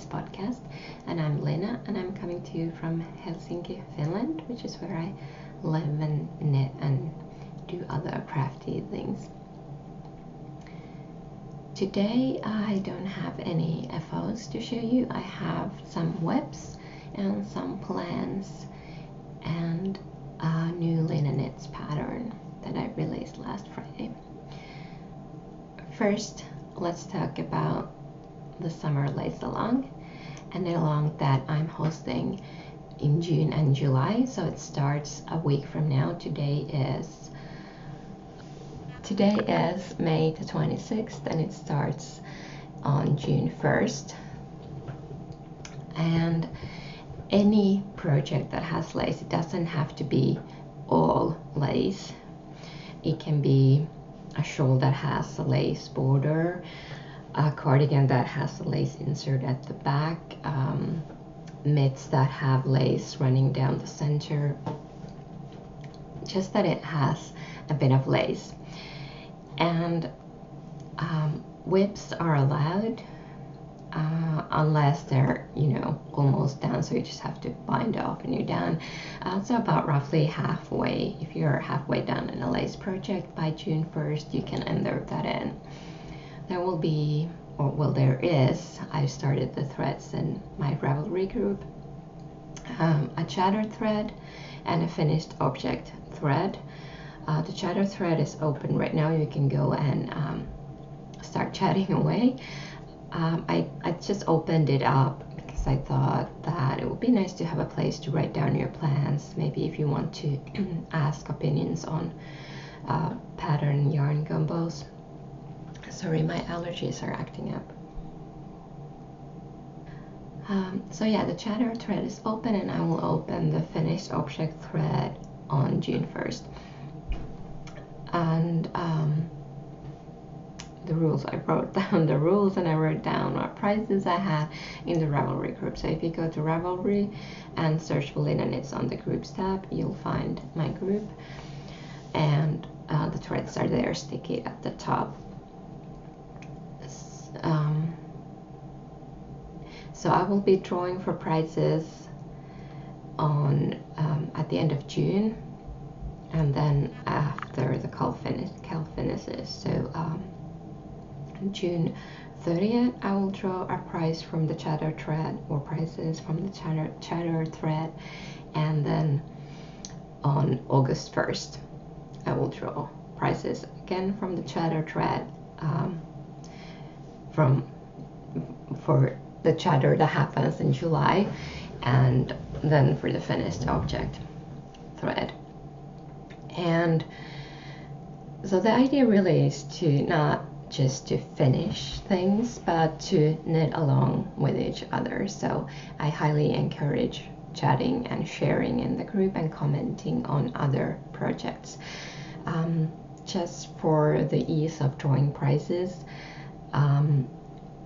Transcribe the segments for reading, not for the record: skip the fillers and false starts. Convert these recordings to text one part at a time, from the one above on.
Knits podcast, and I'm Lina, and I'm coming to you from Helsinki, Finland, which is where I live and knit and do other crafty things. Today I don't have any FOs to show you. I have some webs and some plans and a new Lina Knits pattern that I released last Friday. First, let's talk about the summer lace along, and the along that I'm hosting in June and July. So it starts a week from now. Today is May the 26th, and it starts on June 1st. And any project that has lace, it doesn't have to be all lace. It can be a shawl that has a lace border, a cardigan that has a lace insert at the back, mitts that have lace running down the center, just that it has a bit of lace. And whips are allowed unless they're almost done, so you just have to bind off and you're done. So about roughly halfway, if you're halfway done in a lace project by June 1st, you can enter that in. There will be, there is, I started the threads in my Ravelry group, a chatter thread and a finished object thread. The chatter thread is open right now. You can go and start chatting away. I just opened it up because I thought that it would be nice to have a place to write down your plans. Maybe if you want to ask opinions on pattern yarn combos. Sorry, my allergies are acting up. So yeah, the chatter thread is open, and I will open the finished object thread on June 1st. And the rules, I wrote down the rules, and I wrote down what prices I had in the Ravelry group. So if you go to Ravelry and search for Lina Knits on the groups tab, you'll find my group, and the threads are there sticky at the top. So I will be drawing for prices on at the end of June, and then after the KAL finishes. So June 30th, I will draw a price from the chatter thread, or prices from the chatter thread, and then on August 1st, I will draw prices again from the chatter thread, for the chatter that happens in July, and then for the finished object thread. And so the idea really is to not just to finish things, but to knit along with each other. So I highly encourage chatting and sharing in the group and commenting on other projects. Just for the ease of drawing prices,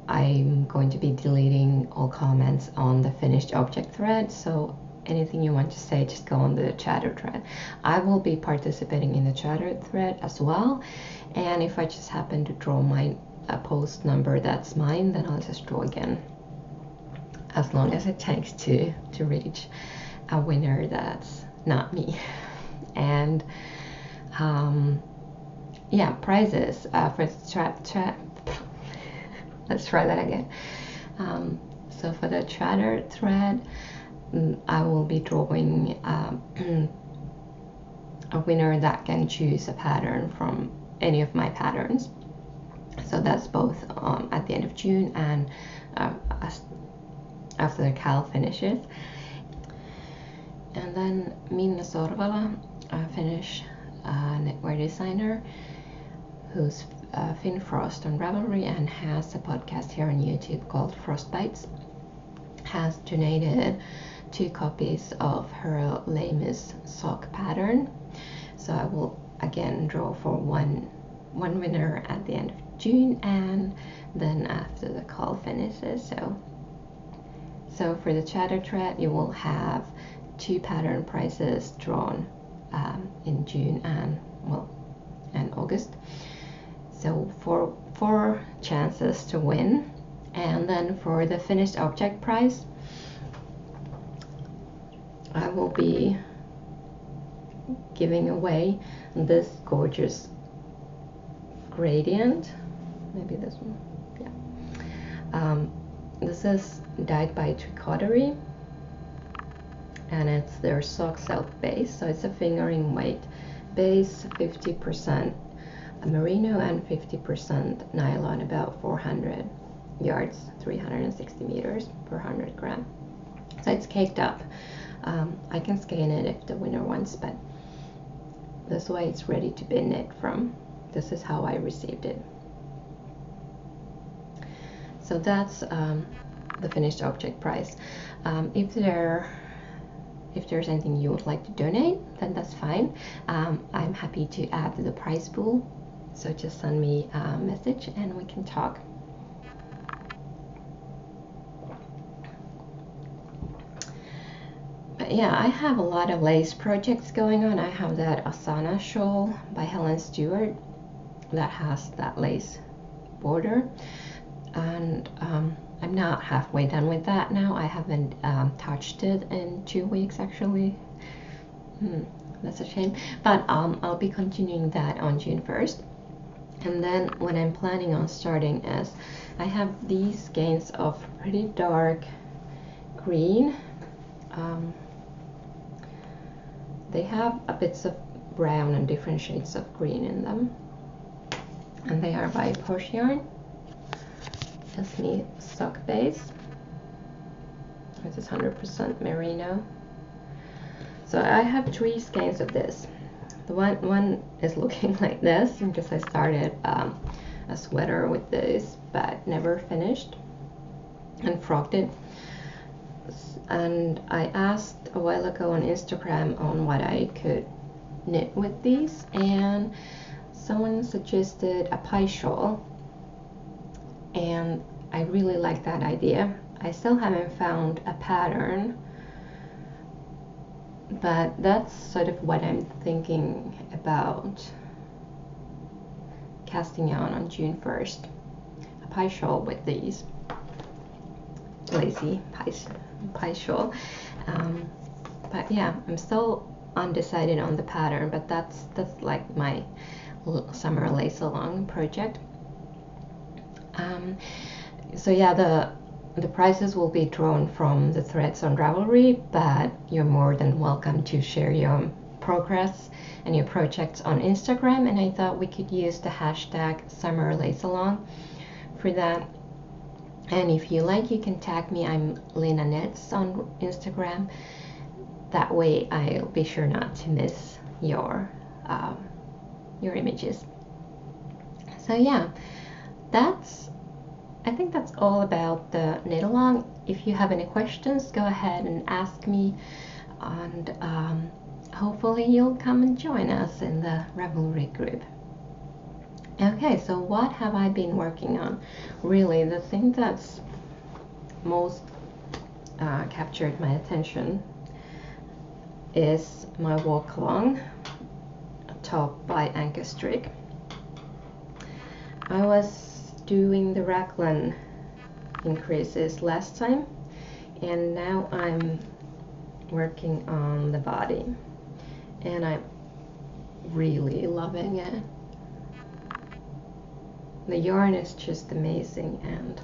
I'm going to be deleting all comments on the finished object thread. So anything you want to say, just go on the chatter thread. I will be participating in the chatter thread as well, and if I just happen to draw my post number that's mine, then I'll just draw again, as long as it takes to reach a winner that's not me. And yeah, prizes for the let's try that again. So for the chatter thread, I will be drawing a winner that can choose a pattern from any of my patterns. So that's both at the end of June and after the KAL finishes. And then Minna Sorvala, a Finnish knitwear designer who's Finn Frost on Ravelry and has a podcast here on YouTube called Frostbite, has donated 2 copies of her Lamus sock pattern. So I will again draw for one winner at the end of June, and then after the KAL finishes. So for the chatter thread, you will have 2 pattern prices drawn in June and August. So 4 chances to win, And then for the finished object price, I will be giving away this gorgeous gradient. Maybe this one. Yeah. This is dyed by Tricotery, and it's their sock silk base. So it's a fingering weight base, 50% merino and 50% nylon, about 400 yards, 360 meters per 100 gram. So it's caked up. I can skein it if the winner wants, but this way it's ready to be knit from. This is how I received it. So that's the finished object price. If there's anything you would like to donate, then that's fine. I'm happy to add to the prize pool. So just send me a message and we can talk. But yeah, I have a lot of lace projects going on. I have that Asana shawl by Helen Stewart that has that lace border, and I'm not halfway done with that now. I haven't touched it in 2 weeks actually. That's a shame, but I'll be continuing that on June 1st. And then what I'm planning on starting is I have these skeins of pretty dark green. They have a bits of brown and different shades of green in them, and they are by Posh Yarn. That's me sock base. This is 100% merino. So I have 3 skeins of this. The one is looking like this because I started a sweater with this but never finished and frocked it. And I asked a while ago on Instagram on what I could knit with these, and someone suggested a pie shawl, and I really like that idea. I still haven't found a pattern, but that's sort of what I'm thinking about casting on June 1st. A pie shawl with these lacy pie shawl. But yeah, I'm still undecided on the pattern, but that's like my summer lace along project. So yeah, the prices will be drawn from the threads on Ravelry, but you're more than welcome to share your progress and your projects on Instagram, and I thought we could use the hashtag summer lace along for that. And if you like, you can tag me. I'm Lina Knits on Instagram. That way I'll be sure not to miss your images. So yeah, I think that's all about the knit along. If you have any questions, go ahead and ask me, and hopefully you'll come and join us in the Ravelry group. Okay, so what have I been working on? Really, the thing that's most captured my attention is my walk along top by Anchorstrick. I was doing the raglan increases last time, and now I'm working on the body, and I'm really loving it. The yarn is just amazing, and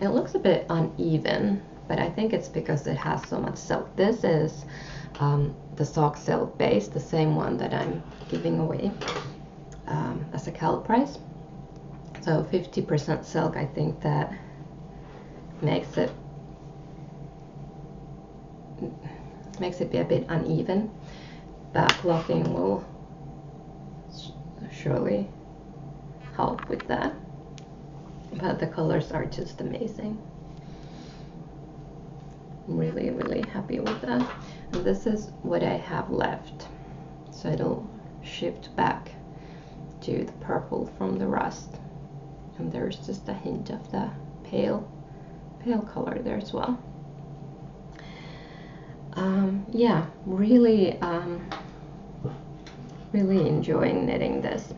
it looks a bit uneven, but I think it's because it has so much silk. This is the sock silk base, the same one that I'm giving away as a KAL price. So 50% silk. I think that makes it be a bit uneven. Backlocking will surely help with that, but the colors are just amazing. I'm really happy with that. And this is what I have left, so it'll shift back to the purple from the rust, and there's just a hint of the pale color there as well. Yeah, really enjoying knitting this.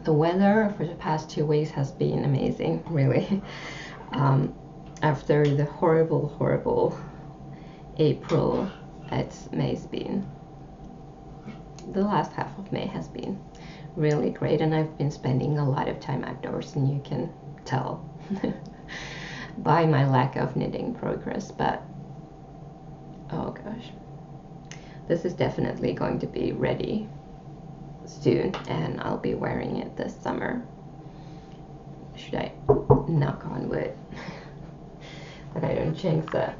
The weather for the past 2 weeks has been amazing, really. After the horrible April, May's been, the last half of May has been really great, and I've been spending a lot of time outdoors, and you can tell by my lack of knitting progress. But oh gosh, this is definitely going to be ready soon, and I'll be wearing it this summer. Should I knock on wood that I don't jinx it?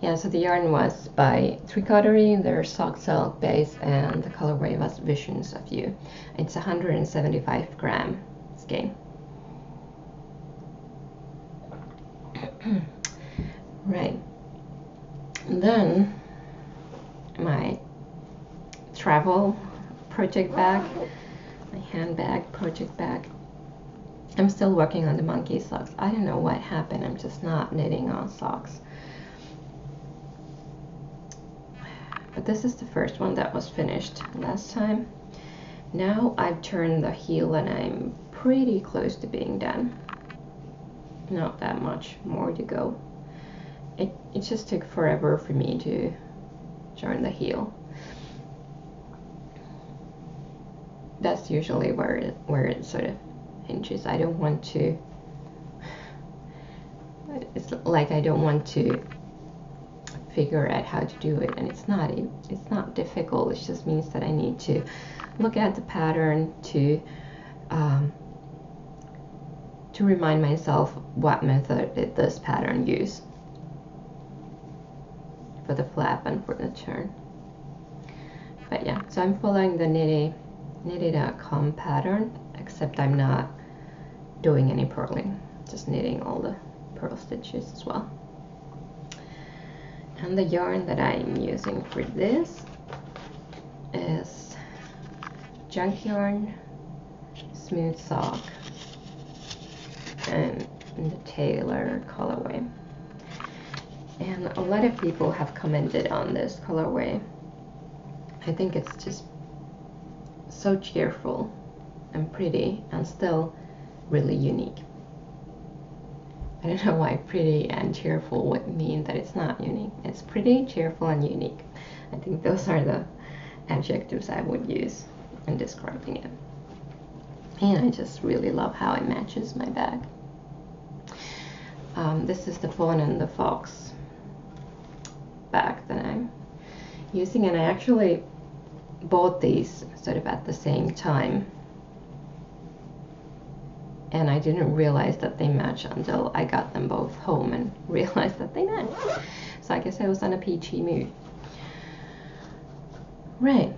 Yeah, so the yarn was by Tricotery, their sock silk base, and the colorway was Visions of You. It's 175 gram skein. Right. And then my travel project bag, my handbag project bag. I'm still working on the monkey socks. I don't know what happened. I'm just not knitting on socks. But this is the first one that was finished last time. Now I've turned the heel and I'm pretty close to being done. Not that much more to go. It just took forever for me to turn the heel. That's usually where it sort of hinges. I don't want to, it's like I don't want to figure out how to do it, and it's not difficult. It just means that I need to look at the pattern to remind myself what method did this pattern use for the flap and for the turn. But yeah, so I'm following the knitty.com pattern, except I'm not doing any purling, just knitting all the purl stitches as well. And the yarn that I'm using for this is junk yarn, smooth sock, and the Taylor colorway. And a lot of people have commented on this colorway. I think it's just so cheerful and pretty and still really unique. I don't know why pretty and cheerful would mean that it's not unique. It's pretty, cheerful, and unique. I think those are the adjectives I would use in describing it. And I just really love how it matches my bag. This is the Fawn and the Fox bag that I'm using, and I actually bought these sort of at the same time, and I didn't realize that they match until I got them both home and realized that they match. So I guess I was in a peachy mood. Right,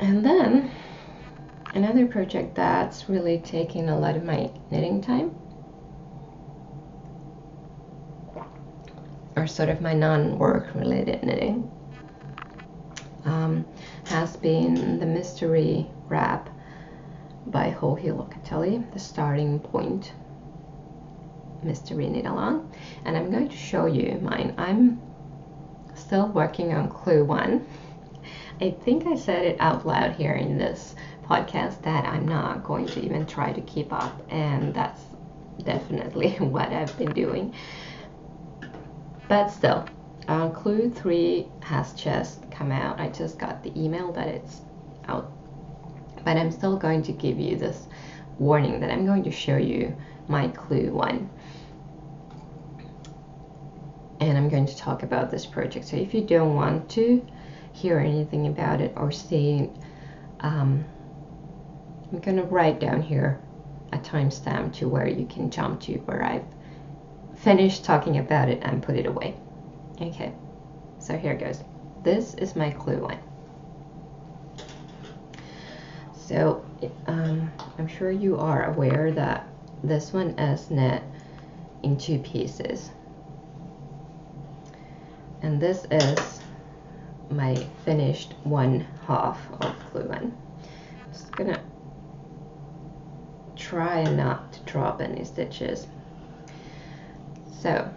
and then another project that's really taking a lot of my knitting time, or sort of my non-work related knitting, has been the mystery wrap by Joji Locatelli, the Starting Point mystery knit along, and I'm going to show you mine. I'm still working on clue 1. I think I said it out loud here in this podcast that I'm not going to even try to keep up, and that's definitely what I've been doing. But still, clue 3 has just come out. I just got the email that it's out. But I'm still going to give you this warning that I'm going to show you my clue 1. And I'm going to talk about this project. So if you don't want to hear anything about it or see it, I'm going to write down here a timestamp to where you can jump to where I've finished talking about it and put it away. Okay, so here goes. This is my clue 1. So I'm sure you are aware that this one is knit in 2 pieces, and this is my finished 1/2 of clue 1. I'm just gonna try not to drop any stitches. So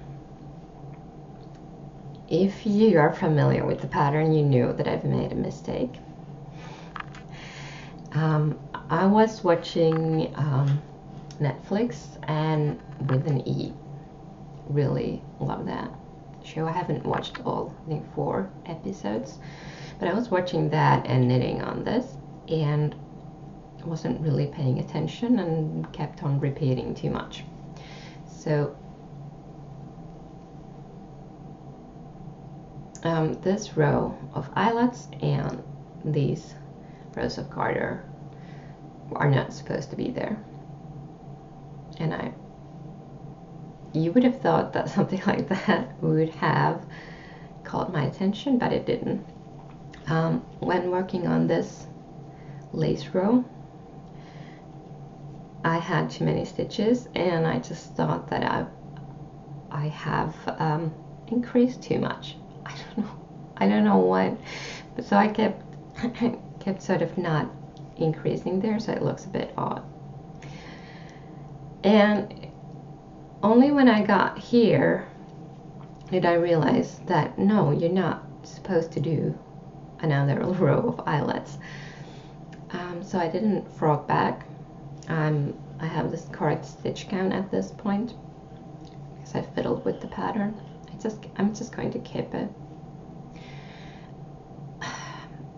if you are familiar with the pattern, you know that I've made a mistake. I was watching Netflix, and with an E, really love that show. I haven't watched all, I think 4 episodes, but I was watching that and knitting on this, and wasn't really paying attention and kept on repeating too much. So this row of eyelets and these rows of garter are not supposed to be there, and you would have thought that something like that would have caught my attention, but it didn't. When working on this lace row, I had too many stitches, and I just thought that I have increased too much. I don't know what, but so I kept sort of not increasing there, so it looks a bit odd. And only when I got here did I realize that no, you're not supposed to do another row of eyelets. So I didn't frog back. I have this correct stitch count at this point because I fiddled with the pattern. I'm just going to keep it.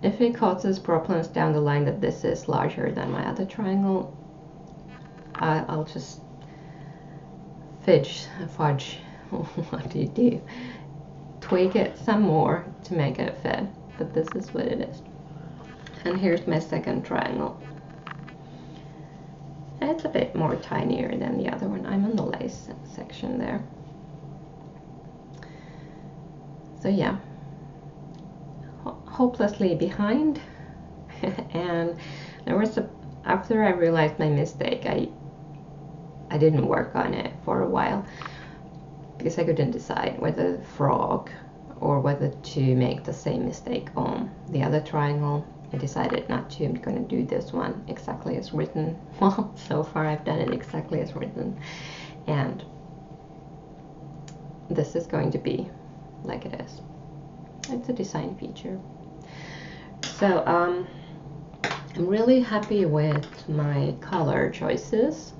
If it causes problems down the line that this is larger than my other triangle, I'll just fudge, what do you do? Tweak it some more to make it fit, but this is what it is. And here's my second triangle. It's a bit more tinier than the other one. I'm on the lace section there. So yeah, hopelessly behind. And there was after I realized my mistake, I didn't work on it for a while because I couldn't decide whether to frog or whether to make the same mistake on the other triangle. I decided not to. I'm going to do this one exactly as written. Well, so far I've done it exactly as written, and this is going to be like it is. It's a design feature. So I'm really happy with my color choices.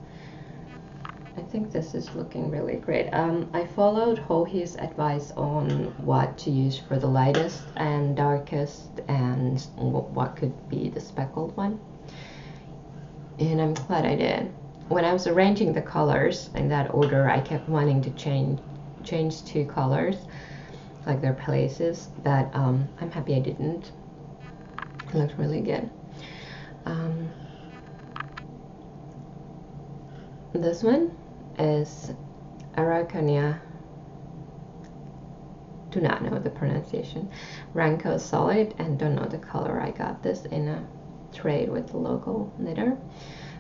I think this is looking really great. I followed Hohi's advice on what to use for the lightest and darkest and what could be the speckled one, and I'm glad I did. When I was arranging the colors in that order, I kept wanting to change 2 colors, like their places, but I'm happy I didn't. It looks really good. This one is Araconia, do not know the pronunciation, Ranko Solid, and don't know the color. I got this in a trade with the local knitter.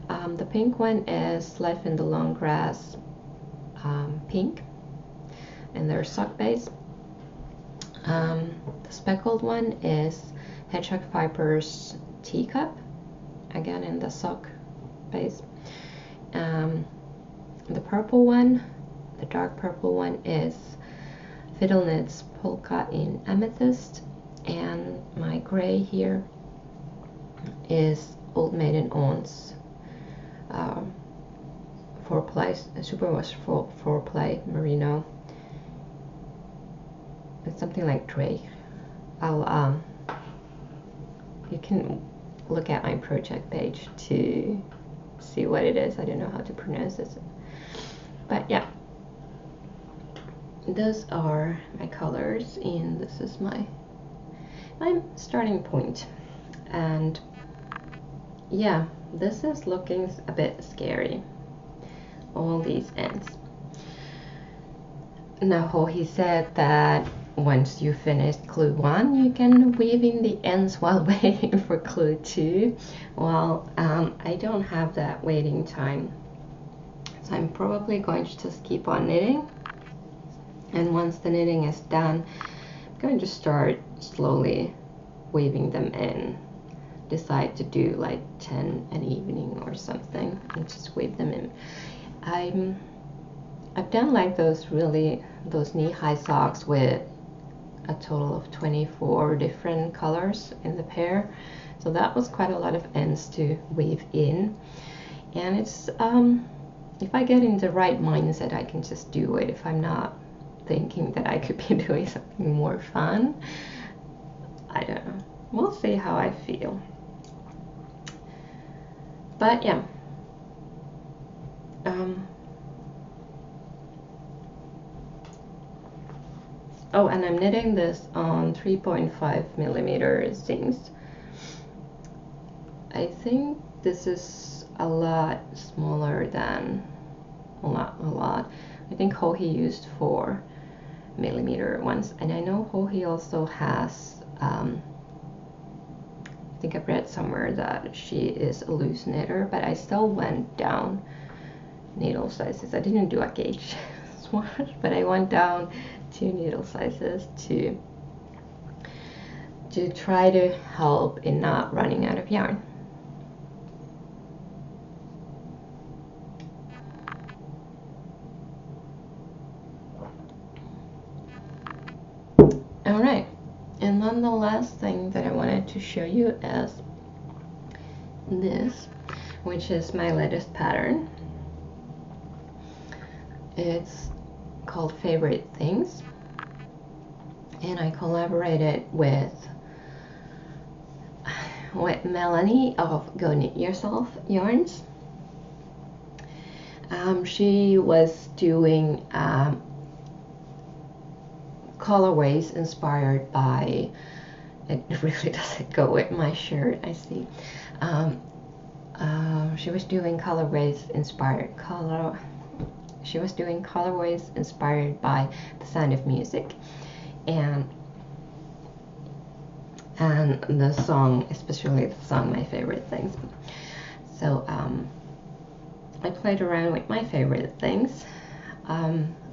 The pink one is Life in the Long Grass pink, and their sock base. The speckled one is Hedgehog Fiber's Teacup, again in the sock base. The purple one, the dark purple one, is Fiddle Knits Polka in Amethyst, and my gray here is Old Maiden On's 4-ply, Superwash 4-ply merino. It's something like Drake. You can look at my project page to see what it is. I don't know how to pronounce this, but yeah, those are my colors, and this is my starting point. And yeah, this is looking a bit scary, all these ends. Now he said that once you finish clue 1, you can weave in the ends while waiting for clue 2. Well, I don't have that waiting time, so I'm probably going to just keep on knitting, and once the knitting is done, I'm going to start slowly weaving them in. Decide to do like 10 an evening or something and just weave them in. I've done like those knee-high socks with a total of 24 different colors in the pair. So that was quite a lot of ends to weave in. And it's, if I get in the right mindset, I can just do it. If I'm not thinking that I could be doing something more fun, I don't know. We'll see how I feel. But yeah. Oh, and I'm knitting this on 3.5mm seams. I think this is a lot smaller than, well, not a lot. I think Hohi used 4mm ones, and I know Hohi also has, I think I've read somewhere that she is a loose knitter, but I still went down needle sizes. I didn't do a gauge swatch, but I went down 2 needle sizes to try to help in not running out of yarn. Alright, and then the last thing that I wanted to show you is this, which is my latest pattern. It's called Favorite Things, and I collaborated with Melanie of Go Knit Yourself Yarns. She was doing colorways inspired by, it really doesn't go with my shirt, I see. She was doing colorways inspired by The Sound of Music, and the song, especially the song My Favorite Things. So I played around with my favorite things,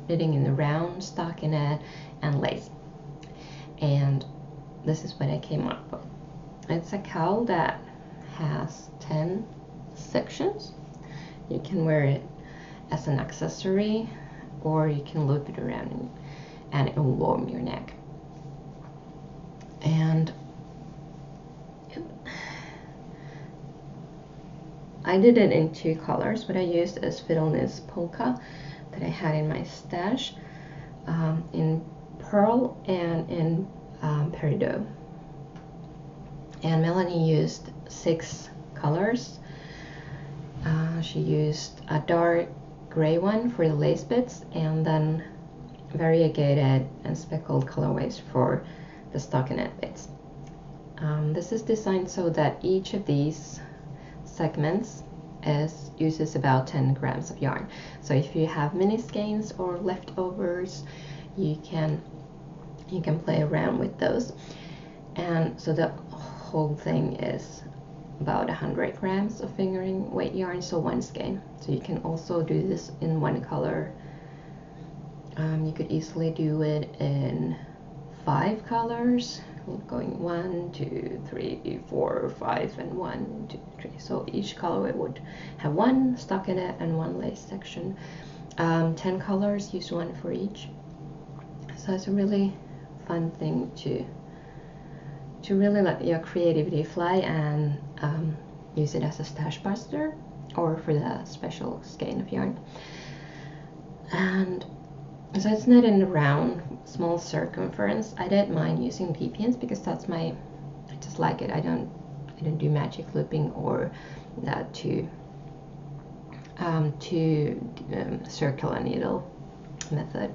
knitting in the round, stockinette, and lace. And this is what I came up with. It's a KAL that has 10 sections. You can wear it as an accessory, or you can loop it around and it will warm your neck. And I did it in 2 colors. What I used is Fiddle Knits Polka that I had in my stash, in pearl and in peridot. And Melanie used 6 colors. She used a dark gray one for the lace bits, and then variegated and speckled colorways for the stockinette bits. This is designed so that each of these segments uses about 10 grams of yarn. So if you have mini skeins or leftovers, you can play around with those. And so the whole thing is about 100 grams of fingering weight yarn, so 1 skein. So you can also do this in 1 color. You could easily do it in 5 colors, going 1, 2, 3, 4, 5, and 1, 2, 3. So each colorway would have 1 stockinette and 1 lace section. 10 colors, use 1 for each. So it's a really fun thing to really let your creativity fly and use it as a stash buster or for the special skein of yarn. And so it's knit in a round, small circumference. I didn't mind using DPNs because that's I just like it. I don't do magic looping or that to circular needle method.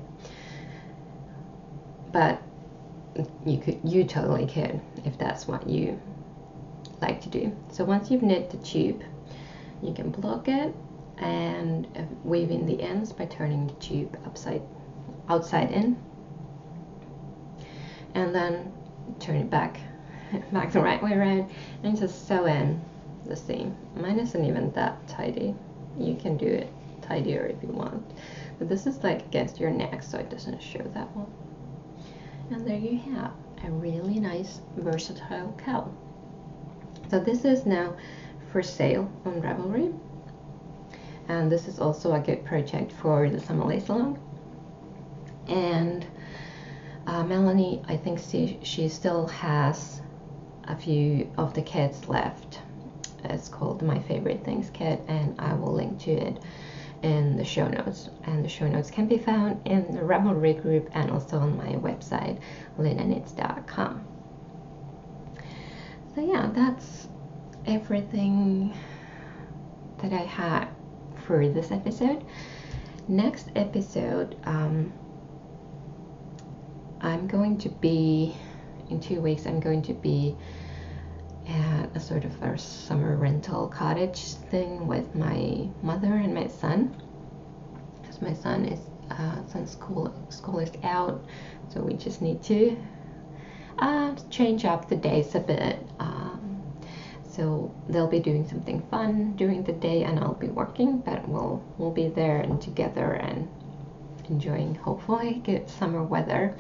But you totally could if that's what you like to do. So once you've knit the tube, you can block it and weave in the ends by turning the tube outside in, and then turn it back the right way around and just sew in the seam. Mine isn't even that tidy. You can do it tidier if you want, but this is like against your neck, so it doesn't show that well. And there you have a really nice versatile KAL. So this is now for sale on Ravelry, and this is also a good project for the summer lace along. And Melanie, I think she still has a few of the kits left. It's called My Favorite Things Kit, and I will link to it in the show notes. And the show notes can be found in the Ravelry group and also on my website, linaknits.com. So yeah, that's everything that I had for this episode. Next episode, I'm going to be, in 2 weeks, I'm going to be at a sort of a summer rental cottage thing with my mother and my son, because my son is since school is out, so we just need to change up the days a bit. So they'll be doing something fun during the day, and I'll be working, but we'll be there and together and enjoying hopefully good summer weather.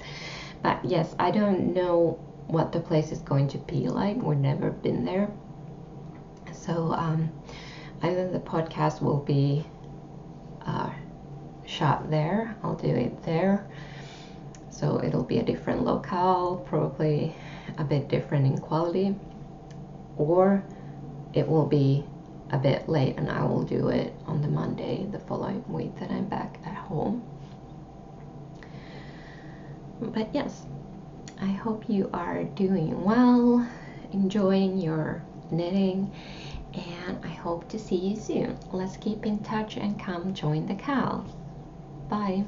But yes, I don't know what the place is going to be like. We've never been there, so either the podcast will be shot there, I'll do it there, so it'll be a different locale, probably a bit different in quality, or it will be a bit late and I will do it on the Monday the following week that I'm back at home. But yes, I hope you are doing well, enjoying your knitting, and I hope to see you soon. Let's keep in touch and come join the KAL. Bye.